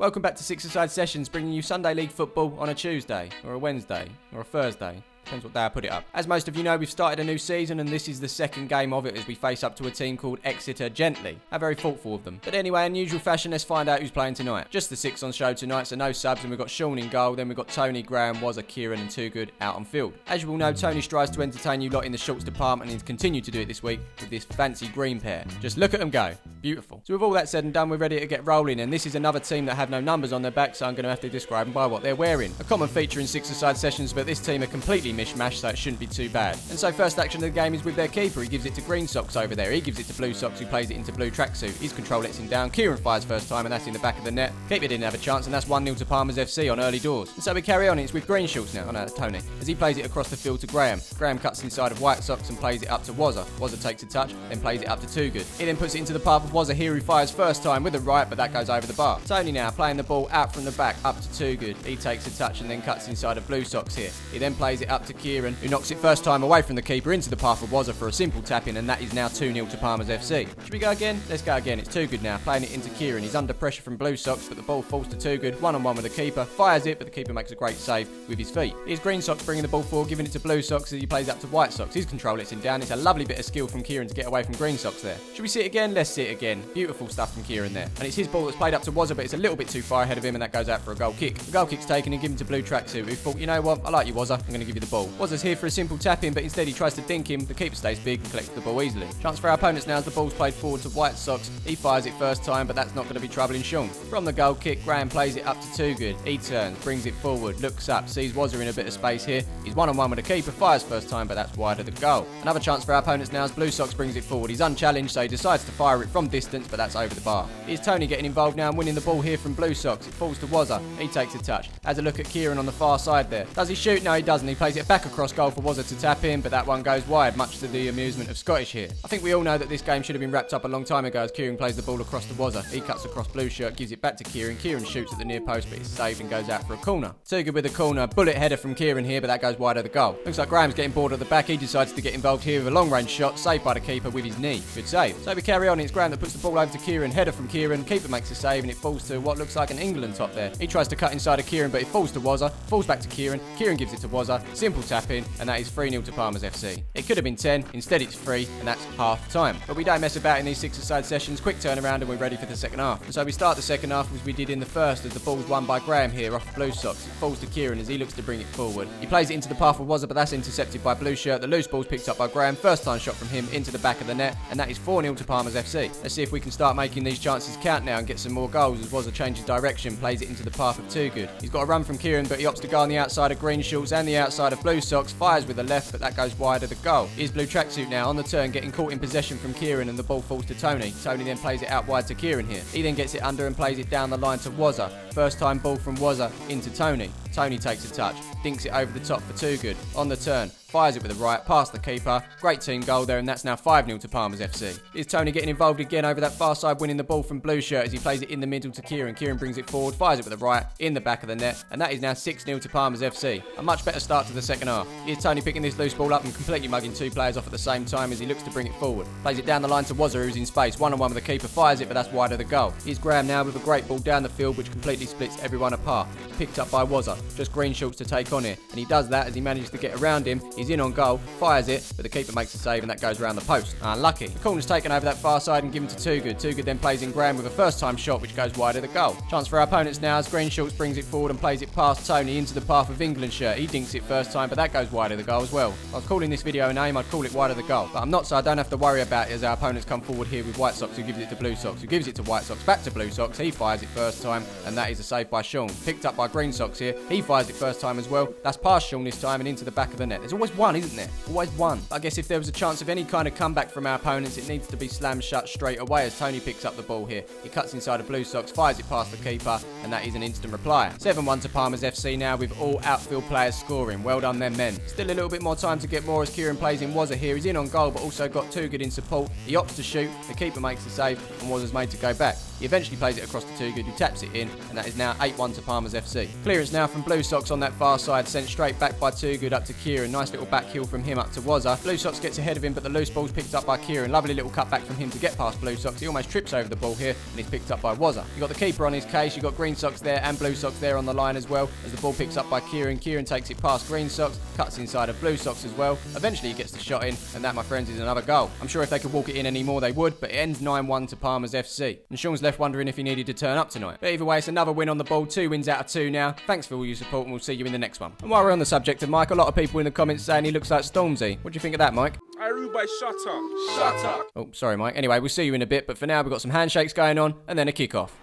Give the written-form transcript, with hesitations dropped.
Welcome back to Six-a-Side Sessions, bringing you Sunday League football on a Tuesday, or a Wednesday, or a Thursday. Depends what day I put it up. As most of you know, we've started a new season and this is the second game of it as we face up to a team called Exeter Gently. How very thoughtful of them. But anyway, in usual fashion, let's find out who's playing tonight. Just the six on show tonight, so no subs, and we've got Sean in goal, then we've got Tony, Graham, Wazza, Kieran and Too Good out on field. As you all know, Tony strives to entertain you lot in the shorts department and he's continued to do it this week with this fancy green pair. Just look at them go. Beautiful. So with all that said and done, we're ready to get rolling, and this is another team that have no numbers on their back, so I'm going to have to describe them by what they're wearing. A common feature in Six-a-Side Sessions, but this team are completely mishmashed, so it shouldn't be too bad. And so first action of the game is with their keeper. He gives it to Green Socks over there. He gives it to Blue Socks, who plays it into Blue Tracksuit. His control lets him down. Kieran fires first time, and that's in the back of the net. Keeper didn't have a chance, and that's 1-0 to Palmer's FC on early doors. And so we carry on. It's with Green Shorts now. Oh no, that's Tony. As he plays it across the field to Graham. Graham cuts inside of White Socks and plays it up to Wazza. Wazza takes a touch, then plays it up to Too Good. He then puts it into the path of Wazza here, who fires first time with a right, but that goes over the bar. Tony now playing the ball out from the back up to Too Good. He takes a touch and then cuts inside of Blue Socks here. He then plays it up to Kieran, who knocks it first time away from the keeper into the path of Wazza for a simple tap-in, and that is now 2-0 to Palmer's FC. Should we go again? Let's go again. It's Too Good now, playing it into Kieran. He's under pressure from Blue Socks, but the ball falls to Too Good. One-on-one with the keeper, fires it, but the keeper makes a great save with his feet. Here's Green Socks bringing the ball forward, giving it to Blue Socks as he plays up to White Socks. His control lets him down. It's a lovely bit of skill from Kieran to get away from Green Socks there. Should we see it again? Let's see it again. Beautiful stuff from Kieran there. And it's his ball that's played up to Wazza, but it's a little bit too far ahead of him, and that goes out for a goal kick. The goal kick's taken and given to Blue Tracksuit, who thought, you know what, I like you, Wazza, I'm going to give you the ball. Wazza's here for a simple tap-in, but instead he tries to dink him. The keeper stays big and collects the ball easily. Chance for our opponents now as the ball's played forward to White Socks. He fires it first time, but that's not going to be troubling Sean. From the goal kick, Graham plays it up to Too Good. He turns, brings it forward, looks up, sees Wazza in a bit of space here. He's one-on-one with the keeper, fires first time, but that's wide of the goal. Another chance for our opponents now as Blue Socks brings it forward. He's unchallenged, so he decides to fire it from distance, but that's over the bar. Here's Tony getting involved now and winning the ball here from Blue Socks. It falls to Wazza. He takes a touch. Has a look at Kieran on the far side there. Does he shoot? No, he doesn't. He plays it back across goal for Wazza to tap in, but that one goes wide, much to the amusement of Scottish here. I think we all know that this game should have been wrapped up a long time ago as Kieran plays the ball across to Wazza. He cuts across Blue Shirt, gives it back to Kieran. Kieran shoots at the near post, but it's saved and goes out for a corner. Too Good with a corner. Bullet header from Kieran here, but that goes wide of the goal. Looks like Graham's getting bored at the back. He decides to get involved here with a long-range shot, saved by the keeper with his knee. Good save. So we carry on. It's Graham that puts the ball over to Kieran. Header from Kieran. Keeper makes a save, and it falls to what looks like an England top there. He tries to cut inside of Kieran, but it falls to Wazza. Falls back to Kieran. Kieran gives it to Wazza. Simple tap in, and that is 3-0 to Palmer's FC. It could have been 10. Instead, it's 3, and that's half time. But we don't mess about in these Six-a-Side Sessions. Quick turnaround, and we're ready for the second half. And so we start the second half as we did in the first, as the ball's won by Graham here off Blue Socks. It falls to Kieran as he looks to bring it forward. He plays it into the path of Wazza, but that's intercepted by Blue Shirt. The loose ball's picked up by Graham. First time shot from him into the back of the net, and that is 4-0 to Palmer's FC. Let's see if we can start making these chances count now and get some more goals as Wazza changes direction, plays it into the path of Too Good. He's got a run from Kieran, but he opts to go on the outside of Green Shorts and the outside of Blue Socks, fires with the left, but that goes wide of the goal. Here's Blue Tracksuit now on the turn, getting caught in possession from Kieran, and the ball falls to Tony. Tony then plays it out wide to Kieran here. He then gets it under and plays it down the line to Wazza. First time ball from Wazza into Tony. Tony takes a touch, dinks it over the top for Too Good. On the turn, fires it with the right, past the keeper. Great team goal there, and that's now 5-0 to Palmer's FC. Here's Tony getting involved again over that far side, winning the ball from Blue Shirt as he plays it in the middle to Kieran. Kieran brings it forward, fires it with the right, in the back of the net, and that is now 6-0 to Palmer's FC. A much better start to the second half. Here's Tony picking this loose ball up and completely mugging two players off at the same time as he looks to bring it forward. Plays it down the line to Wazza, who's in space. One-on-one with the keeper, fires it, but that's wide of the goal. Here's Graham now with a great ball down the field, which completely splits everyone apart. It's picked up by Wazza. Just Green Shorts to take on here, and he does that as he manages to get around him. He's in on goal, fires it, but the keeper makes a save, and that goes around the post. Unlucky. The corner's taken over that far side and given to Too Good. Too Good then plays in Graham with a first time shot, which goes wide of the goal. Chance for our opponents now as Green Shorts brings it forward and plays it past Tony into the path of England Shirt. He dinks it first time, but that goes wide of the goal as well. If I was calling this video a name, I'd call it wide of the goal, but I'm not, so I don't have to worry about it as our opponents come forward here with White Socks, who gives it to Blue Socks, who gives it to White Socks, back to Blue Socks. He fires it first time, and that is a save by Sean. Picked up by Green Socks here. He fires it first time as well. That's past Sean this time and into the back of the net. There's always one, isn't there? Always one. I guess if there was a chance of any kind of comeback from our opponents, it needs to be slammed shut straight away as Tony picks up the ball here. He cuts inside of Blue Socks, fires it past the keeper, and that is an instant reply. 7-1 to Palmer's FC now with all outfield players scoring. Well done them men. Still a little bit more time to get more as Kieran plays in Wazza here. He's in on goal, but also got Too Good in support. He opts to shoot. The keeper makes the save, and Wazza's made to go back. He eventually plays it across to Too Good, who taps it in, and that is now 8-1 to Palmer's FC. Clearance now from Blue Sox on that far side, sent straight back by Too Good up to Kieran. Nice little back heel from him up to Wazza. Blue Sox gets ahead of him, but the loose ball's picked up by Kieran. Lovely little cut back from him to get past Blue Sox. He almost trips over the ball here, and he's picked up by Wazza. You've got the keeper on his case. You've got Green Sox there and Blue Sox there on the line as well, as the ball picks up by Kieran. Kieran takes it past Green Sox, cuts inside of Blue Sox as well. Eventually he gets the shot in, and that, my friends, is another goal. I'm sure if they could walk it in anymore they would, but it ends 9-1 to Palmer's FC. And Sean's left wondering if he needed to turn up tonight. But either way, it's another win on the ball, 2 wins out of 2 now. Thanks for all your support, and we'll see you in the next one. And while we're on the subject of Mike, a lot of people in the comments saying he looks like Stormzy. What do you think of that, Mike? Aruba, shut up. Shut up. Oh, sorry, Mike. Anyway, we'll see you in a bit, but for now we've got some handshakes going on, and then a kick-off.